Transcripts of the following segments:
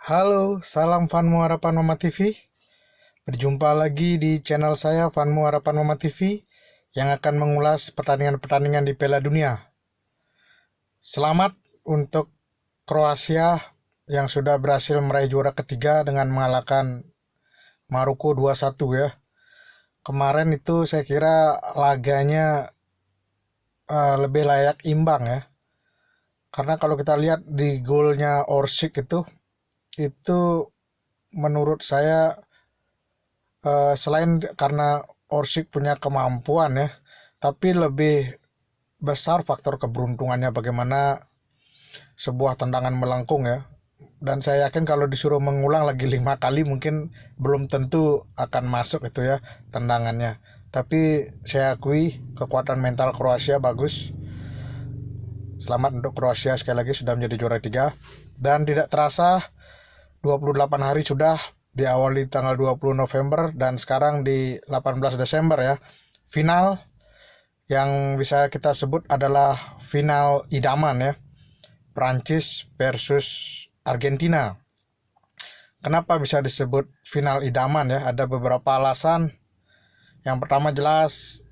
Halo, salam Fanmu Harapan Mama TV. Berjumpa lagi di channel saya Fanmu Harapan Mama TV yang akan mengulas pertandingan-pertandingan di Piala Dunia. Selamat untuk Kroasia yang sudah berhasil meraih juara ketiga dengan mengalahkan Maroko 2-1 ya. Kemarin itu saya kira laganya lebih layak imbang ya. Karena kalau kita lihat di golnya Orsic itu menurut saya selain karena Orsic punya kemampuan ya, tapi lebih besar faktor keberuntungannya bagaimana sebuah tendangan melengkung ya. Dan saya yakin kalau disuruh mengulang lagi 5 kali mungkin belum tentu akan masuk itu ya tendangannya. Tapi saya akui kekuatan mental Kroasia bagus. Selamat untuk Kroasia sekali lagi sudah menjadi juara 3. Dan tidak terasa 28 hari sudah diawali tanggal 20 November dan sekarang di 18 Desember ya. Final yang bisa kita sebut adalah final idaman ya. Prancis versus Argentina. Kenapa bisa disebut final idaman ya? Ada beberapa alasan. Yang pertama jelas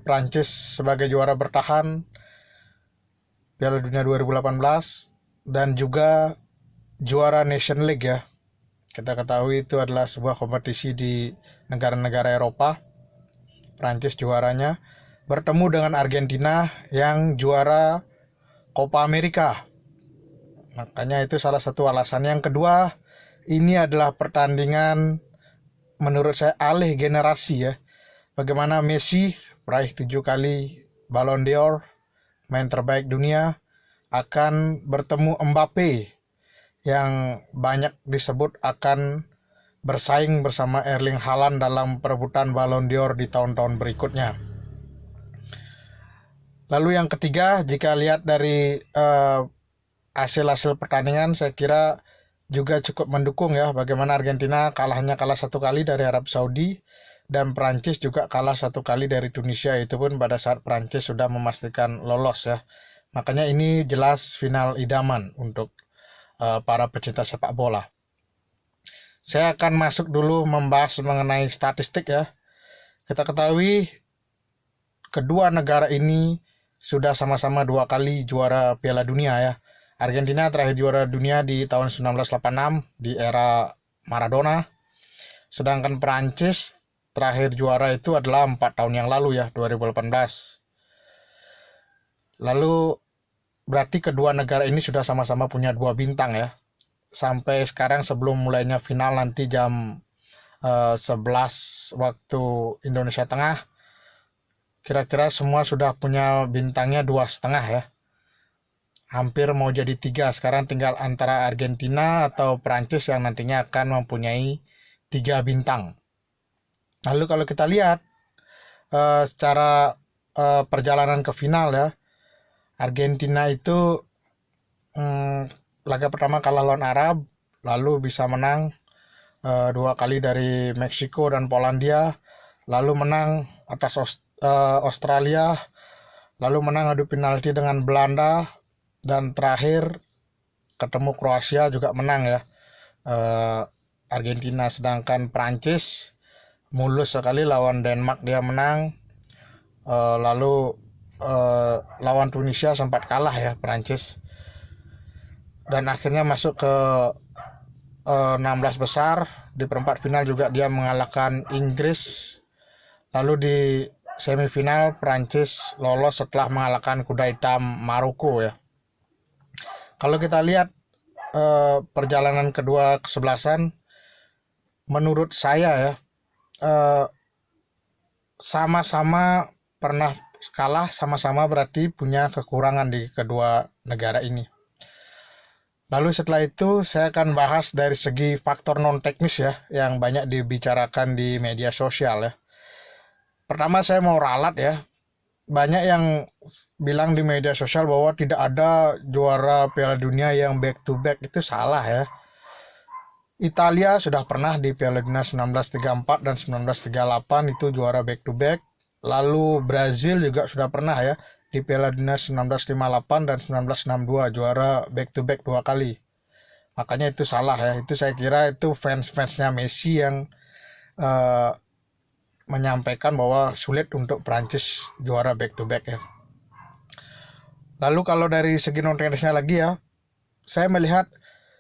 Prancis sebagai juara bertahan Piala Dunia 2018 dan juga juara Nation League ya. Kita ketahui itu adalah sebuah kompetisi di negara-negara Eropa. Prancis juaranya bertemu dengan Argentina yang juara Copa America. Makanya itu salah satu alasan. Yang kedua, ini adalah pertandingan menurut saya alih generasi ya. Bagaimana Messi meraih 7 kali Ballon d'Or, main terbaik dunia, akan bertemu Mbappe yang banyak disebut akan bersaing bersama Erling Haaland dalam perebutan Ballon d'Or di tahun-tahun berikutnya. Lalu yang ketiga, jika lihat dari hasil-hasil pertandingan, saya kira juga cukup mendukung ya bagaimana Argentina kalah 1 kali dari Arab Saudi dan Prancis juga kalah 1 kali dari Tunisia, itu pun pada saat Prancis sudah memastikan lolos ya. Makanya ini jelas final idaman untuk para pecinta sepak bola. Saya akan masuk dulu membahas mengenai statistik ya. Kita ketahui kedua negara ini sudah sama-sama 2 kali juara Piala Dunia ya. Argentina terakhir juara dunia di tahun 1986 di era Maradona. Sedangkan Prancis terakhir juara itu adalah 4 tahun yang lalu ya, 2018. Lalu berarti kedua negara ini sudah sama-sama punya 2 bintang ya. Sampai sekarang sebelum mulainya final nanti jam 11 waktu Indonesia Tengah, kira-kira semua sudah punya bintangnya 2,5 ya. Hampir mau jadi 3. Sekarang tinggal antara Argentina atau Prancis yang nantinya akan mempunyai 3 bintang. Lalu kalau kita lihat secara perjalanan ke final ya, Argentina itu laga pertama kalah lawan Arab, lalu bisa menang 2 kali dari Meksiko dan Polandia, lalu menang atas Australia, lalu menang adu penalti dengan Belanda, dan terakhir ketemu Kroasia juga menang ya. Argentina, sedangkan Prancis mulus sekali lawan Denmark dia menang. Lalu lawan Tunisia sempat kalah ya Prancis. Dan akhirnya masuk ke 16 besar. Di perempat final juga dia mengalahkan Inggris. Lalu di semifinal Prancis lolos setelah mengalahkan kuda hitam Maroko ya. Kalau kita lihat perjalanan kedua kesebelasan, menurut saya ya sama-sama pernah kalah, sama-sama berarti punya kekurangan di kedua negara ini. Lalu setelah itu saya akan bahas dari segi faktor non teknis ya yang banyak dibicarakan di media sosial ya. Pertama saya mau ralat ya. Banyak yang bilang di media sosial bahwa tidak ada juara Piala Dunia yang back to back, itu salah ya. Italia sudah pernah di Piala Dunia 1934 dan 1938 itu juara back to back. Lalu Brazil juga sudah pernah ya di Piala Dunia 1958 dan 1962 juara back to back 2 kali. Makanya itu salah ya. Itu saya kira itu fans-fansnya Messi yang eh, menyampaikan bahwa sulit untuk Prancis juara back to back ya. Lalu kalau dari segi non teknisnya lagi ya, saya melihat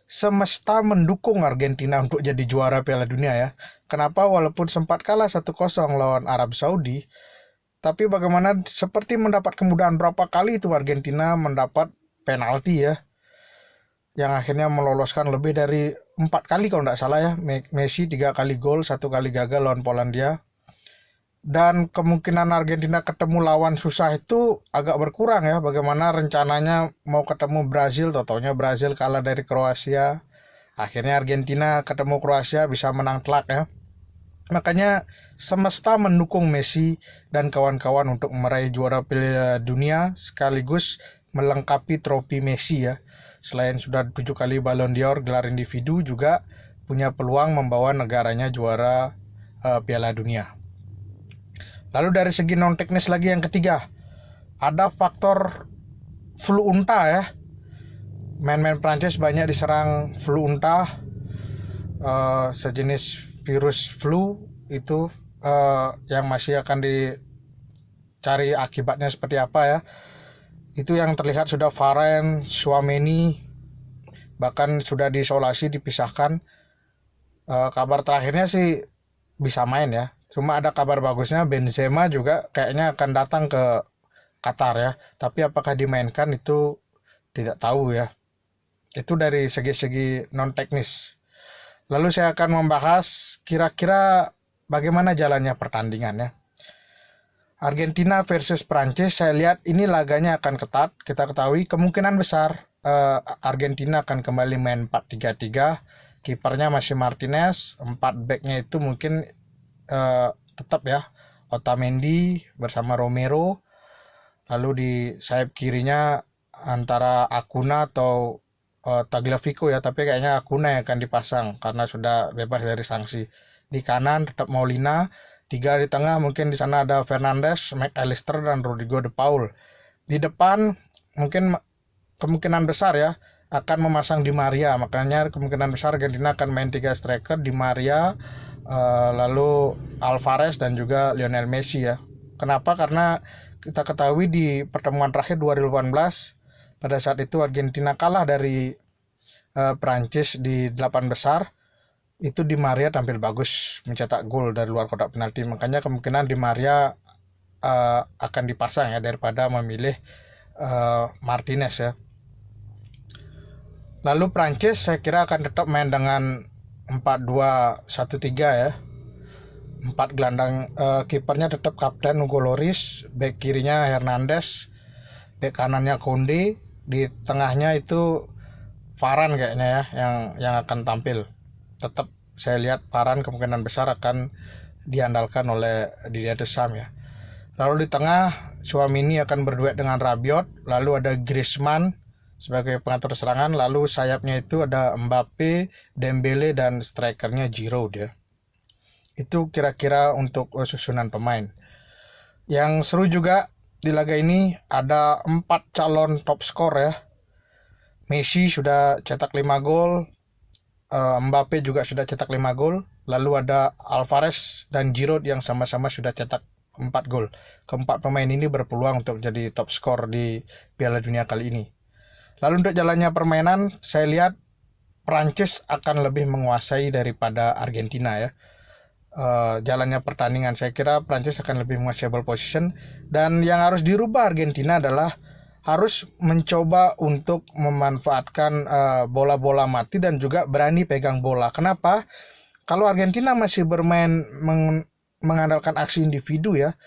semesta mendukung Argentina untuk jadi juara Piala Dunia ya. Kenapa walaupun sempat kalah 1-0 lawan Arab Saudi, tapi bagaimana seperti mendapat kemudahan berapa kali itu Argentina mendapat penalti ya, yang akhirnya meloloskan lebih dari 4 kali kalau tidak salah ya. Messi 3 kali gol, 1 kali gagal lawan Polandia. Dan kemungkinan Argentina ketemu lawan susah itu agak berkurang ya. Bagaimana rencananya mau ketemu Brazil, totalnya Brazil kalah dari Kroasia. Akhirnya Argentina ketemu Kroasia bisa menang telak ya. Makanya semesta mendukung Messi dan kawan-kawan untuk meraih juara Piala Dunia sekaligus melengkapi trofi Messi ya. Selain sudah 7 kali Ballon d'Or gelar individu, juga punya peluang membawa negaranya juara Piala Dunia. Lalu dari segi non teknis lagi yang ketiga, ada faktor flu unta ya. Main-main Prancis banyak diserang flu unta, sejenis virus flu itu yang masih akan dicari akibatnya seperti apa ya. Itu yang terlihat sudah Varane, Tchouaméni bahkan sudah diisolasi, dipisahkan. Kabar terakhirnya sih bisa main ya. Cuma ada kabar bagusnya, Benzema juga kayaknya akan datang ke Qatar ya. Tapi apakah dimainkan itu tidak tahu ya. Itu dari segi-segi non teknis. Lalu saya akan membahas kira-kira bagaimana jalannya pertandingan ya. Argentina versus Prancis, saya lihat ini laganya akan ketat. Kita ketahui kemungkinan besar Argentina akan kembali main 4-3-3. Kipernya masih Martinez, 4 backnya itu mungkin tetap ya, Otamendi bersama Romero. Lalu di sayap kirinya antara Acuna atau Tagliafico ya, tapi kayaknya Acuna yang akan dipasang karena sudah bebas dari sanksi. Di kanan tetap Molina, 3 di tengah, mungkin di sana ada Fernandes, McAllister dan Rodrigo de Paul. Di depan mungkin kemungkinan besar ya akan memasang Di Maria, makanya kemungkinan besar Argentina akan main 3 striker, Di Maria, lalu Alvarez dan juga Lionel Messi ya. Kenapa? Karena kita ketahui di pertemuan terakhir 2018 pada saat itu Argentina kalah dari Prancis di 8 besar. Itu Di Maria tampil bagus mencetak gol dari luar kotak penalti. Makanya kemungkinan Di Maria akan dipasang ya daripada memilih Martinez ya. Lalu Prancis saya kira akan tetap main dengan 4-2-1-3 ya. 4 gelandang, kipernya tetap kapten Hugo Lloris, back kirinya Hernandez, back kanannya Koundé, di tengahnya itu Varane kayaknya ya yang akan tampil. Tetap saya lihat Varane kemungkinan besar akan diandalkan oleh Didier Deschamps ya. Lalu di tengah Tchouaméni akan berduet dengan Rabiot, lalu ada Griezmann sebagai pengatur serangan, lalu sayapnya itu ada Mbappe, Dembele dan strikernya Giroud ya. Itu kira-kira untuk susunan pemain. Yang seru juga di laga ini ada 4 calon top skor ya. Messi sudah cetak 5 gol, Mbappe juga sudah cetak 5 gol, lalu ada Alvarez dan Giroud yang sama-sama sudah cetak 4 gol. Keempat pemain ini berpeluang untuk jadi top skor di Piala Dunia kali ini. Lalu untuk jalannya permainan, saya lihat Prancis akan lebih menguasai daripada Argentina ya. Jalannya pertandingan saya kira Prancis akan lebih menguasai ball position, dan yang harus dirubah Argentina adalah harus mencoba untuk memanfaatkan bola-bola mati dan juga berani pegang bola. Kenapa? Kalau Argentina masih bermain mengandalkan aksi individu ya,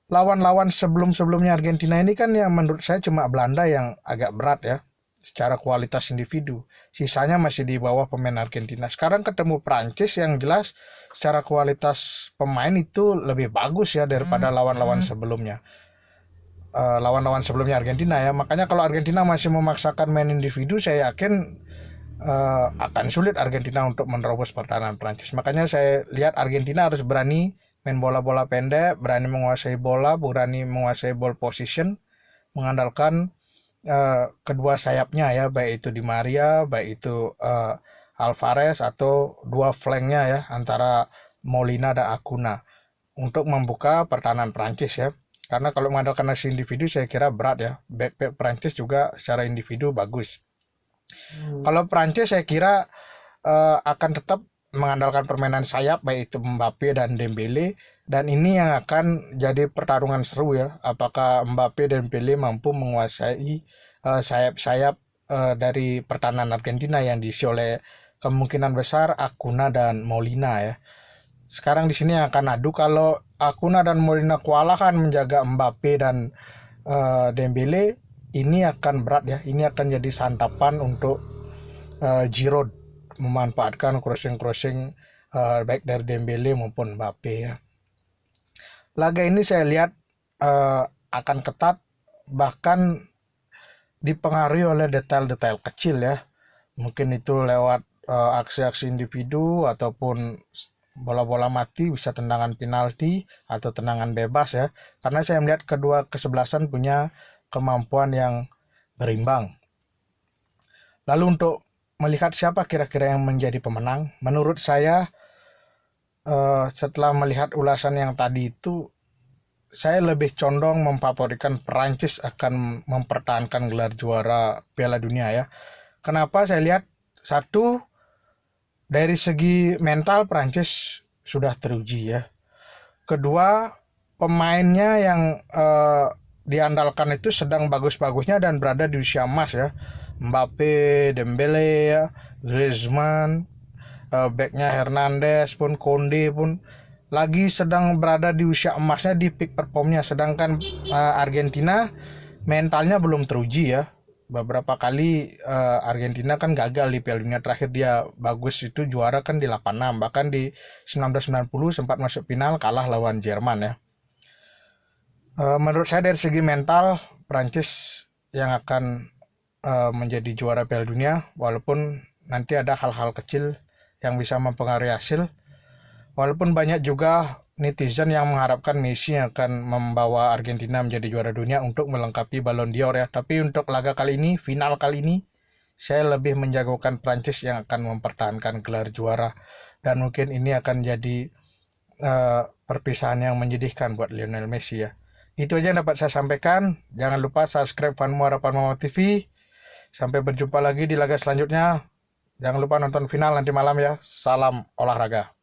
lawan-lawan sebelum-sebelumnya Argentina ini kan yang menurut saya cuma Belanda yang agak berat ya secara kualitas individu. Sisanya masih di bawah pemain Argentina. Sekarang ketemu Prancis yang jelas secara kualitas pemain itu lebih bagus ya daripada lawan-lawan sebelumnya. Lawan-lawan sebelumnya Argentina ya. Makanya kalau Argentina masih memaksakan main individu, saya yakin akan sulit Argentina untuk menerobos pertahanan Prancis. Makanya saya lihat Argentina harus berani main bola-bola pendek, berani menguasai bola, berani menguasai ball position, mengandalkan kedua sayapnya ya, baik itu Di Maria, baik itu Alvarez, atau dua flanknya ya antara Molina dan Acuna untuk membuka pertahanan Prancis ya. Karena kalau mengandalkan hasil individu saya kira berat ya. Back Prancis juga secara individu bagus. Kalau Prancis saya kira akan tetap mengandalkan permainan sayap baik itu Mbappe dan Dembele, dan ini yang akan jadi pertarungan seru ya. Apakah Mbappe dan Dembele mampu menguasai sayap-sayap dari pertahanan Argentina yang diisi oleh kemungkinan besar Acuna dan Molina ya. Sekarang di sini akan adu, kalau Acuna dan Molina kewalahan menjaga Mbappe dan Dembele, ini akan berat ya. Ini akan jadi santapan untuk Giroud memanfaatkan crossing baik dari Dembele maupun Mbappe ya. Laga ini saya lihat akan ketat, bahkan dipengaruhi oleh detail-detail kecil ya. Mungkin itu lewat aksi-aksi individu ataupun bola-bola mati, bisa tendangan penalti atau tendangan bebas ya. Karena saya melihat kedua kesebelasan punya kemampuan yang berimbang. Lalu untuk melihat siapa kira-kira yang menjadi pemenang, menurut saya setelah melihat ulasan yang tadi itu, saya lebih condong memfavoritkan Prancis akan mempertahankan gelar juara Piala Dunia ya. Kenapa? Saya lihat satu, dari segi mental Prancis sudah teruji ya. Kedua, pemainnya yang diandalkan itu sedang bagus-bagusnya dan berada di usia emas ya. Mbappe, Dembele ya, Griezmann, backnya Hernandez pun, Konde pun lagi sedang berada di usia emasnya, di peak performnya. Sedangkan Argentina mentalnya belum teruji ya. Beberapa kali Argentina kan gagal di Piala Dunia. Terakhir dia bagus itu juara kan di 86, bahkan di 1990 sempat masuk final, kalah lawan Jerman ya. Menurut saya dari segi mental Prancis yang akan menjadi juara Piala Dunia, walaupun nanti ada hal-hal kecil yang bisa mempengaruhi hasil. Walaupun banyak juga netizen yang mengharapkan Messi akan membawa Argentina menjadi juara dunia untuk melengkapi Ballon d'Or ya. Tapi untuk laga kali ini, final kali ini, saya lebih menjagokan Prancis yang akan mempertahankan gelar juara. Dan mungkin ini akan jadi perpisahan yang menyedihkan buat Lionel Messi ya. Itu aja yang dapat saya sampaikan. Jangan lupa subscribe Fanmu Harapan Mama TV. Sampai berjumpa lagi di laga selanjutnya. Jangan lupa nonton final nanti malam ya. Salam olahraga.